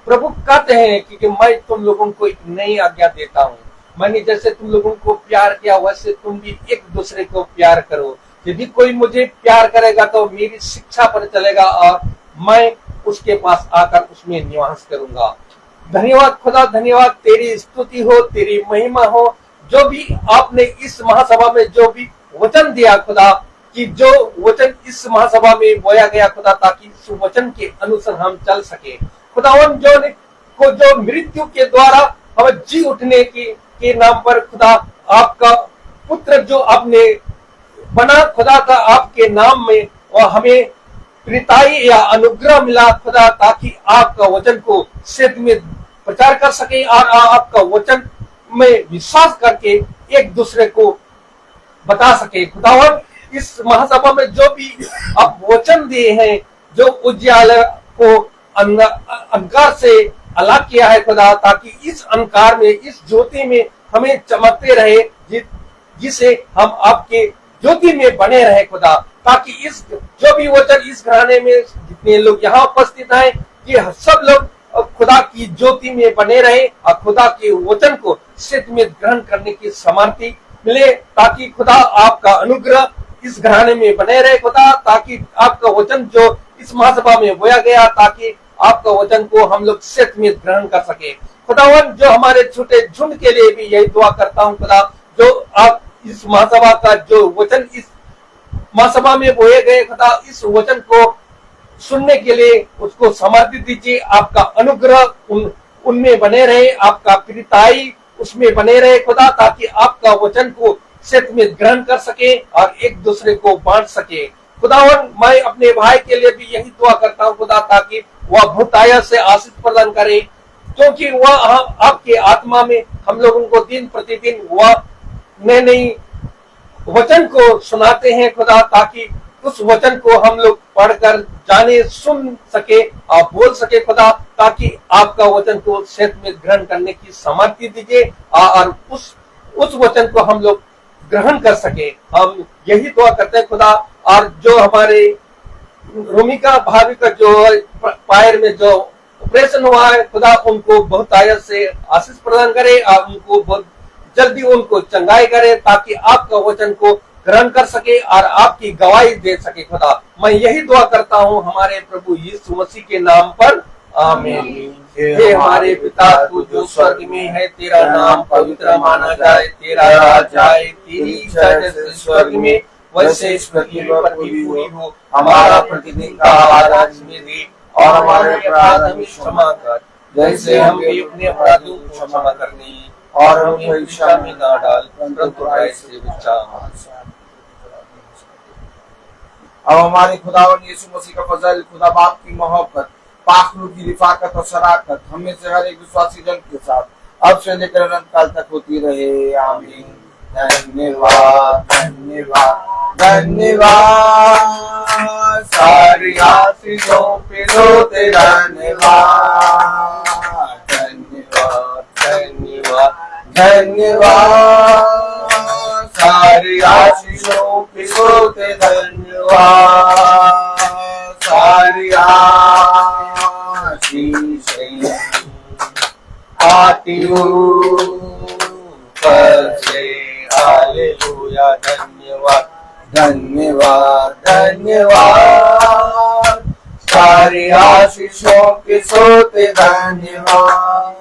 प्रभु कहते हैं कि मैं तुम लोगों को एक नई आज्ञा देता हूँ, मैंने जैसे तुम लोगों को प्यार किया वैसे तुम भी एक दूसरे को प्यार करो। यदि कोई मुझे प्यार करेगा तो मेरी शिक्षा पर चलेगा, और मैं उसके पास आकर उसमें निवास करूंगा। धन्यवाद खुदा, धन्यवाद, तेरी स्तुति हो, तेरी महिमा हो। जो भी आपने इस महासभा में जो भी वचन दिया खुदा, कि जो वचन इस महासभा में बोया गया खुदा, ताकि इस वचन के अनुसार हम चल सके। खुदावन, जो मृत्यु के द्वारा हमें जी उठने के नाम पर खुदा, आपका पुत्र जो आपने बना खुदा का आपके नाम में, और हमें प्रीताई या अनुग्रह मिला खुदा, ताकि आपका वचन को क्षेत्र में प्रचार कर सके, और आपका वचन में विश्वास करके एक दूसरे को बता सके। खुदावन, इस महासभा में जो भी आप वचन दिए हैं, जो उज्याला को अंधकार से अलग किया है खुदा, ताकि इस अंधकार में, इस ज्योति में हमें चमकते रहे, जिसे हम आपके ज्योति में बने रहे खुदा, ताकि इस जो भी वचन इस घराने में जितने लोग यहाँ उपस्थित हैं, कि सब लोग खुदा की ज्योति में बने रहे, और खुदा के वचन को सत्य में ग्रहण करने की सामर्थ्य मिले, ताकि खुदा आपका अनुग्रह इस घराने में बने रहे खुदा, ताकि आपका वचन जो इस महासभा में बोया गया, ताकि आपका वचन को हम लोग सत्य में ग्रहण कर सके। खुदावन, जो हमारे छोटे झुंड के लिए भी यही दुआ करता हूँ खुदा, जो आप इस महासभा का जो वचन इस महासभा में बोए गए खुदा, इस वचन को सुनने के लिए उसको समर्पित दीजिए। आपका अनुग्रह उनमें बने रहे, आपका प्रीताई उसमें बने रहे खुदा, ताकि आपका वचन को सत्य में ग्रहण कर सके और एक दूसरे को बांट सके। खुदावन, मैं अपने भाई के लिए भी यही दुआ करता हूँ खुदा, ताकि वह बहुतायत से आशीष प्रदान करे, क्योंकि वह आपके आत्मा में हम लोगों को दिन प्रतिदिन वह नए नई वचन को सुनाते हैं खुदा, ताकि उस वचन को हम लोग पढ़कर जाने, सुन सके और बोल सके खुदा, ताकि आपका वचन को सत्य में ग्रहण करने की सामर्थ्य दीजिए, और उस वचन को हम लोग ग्रहण कर सके। हम यही दुआ करते हैं खुदा, और जो हमारे रोमिका भाभी का जो पैर में जो ऑपरेशन हुआ है, खुदा उनको बहुत आयत से आशीष प्रदान करे और उनको बहुत जल्दी उनको चंगाई करे, ताकि आपका वचन को ग्रहण कर सके और आपकी गवाही दे सके। खुदा मैं यही दुआ करता हूँ हमारे प्रभु यीशु मसीह के नाम पर, आमीन। हे हमारे पिता तू जो स्वर्ग में है, तेरा नाम पवित्र माना जाए, तेरा राज आए, तेरी इच्छा जैसे स्वर्ग में वैसे इस पृथ्वी पर भी पूरी हो। हमारा प्रतिदिन का आहार आज हमें दे और हमारे अपराध हमें क्षमा कर, जैसे हम भी अपने अपराधों को क्षमा करते हैं, और हमें परीक्षा में ना डाल परंतु बुराई से बचा। अब हमारे खुदावन यीशु मसीह का फजल, खुदा बाप की मोहब्बत, पाखलू की रिफाकत और शराकत हमें से हर एक विश्वासी जन के साथ अब से लेकर अनंत काल तक होती रहे, आमीन। धन्यवाद धन्यवाद धन्यवाद, सारी आशीषों पे दो तेरा धन्यवाद, धन्यवाद धन्यवाद धन्यवाद, सारी आशीषों पे दो तेरा धन्यवाद, सारी आशीषें आती ऊपर से, हालेलुया। धन्यवाद धन्यवाद धन्यवाद, सारी आशीषों के सोते धन्यवाद।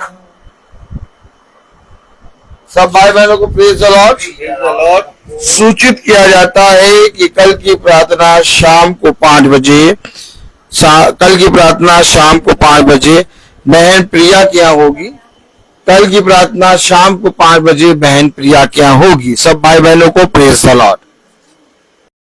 सब भाई बहनों को प्रेज द लॉर्ड। सूचित किया जाता है कि कल की प्रार्थना शाम को 5 बजे, कल की प्रार्थना शाम को 5 बजे बहन प्रिया के यहाँ होगी। कल की प्रार्थना शाम को 5 बजे बहन प्रिया के यहाँ होगी। सब भाई बहनों को प्रेज द लॉर्ड।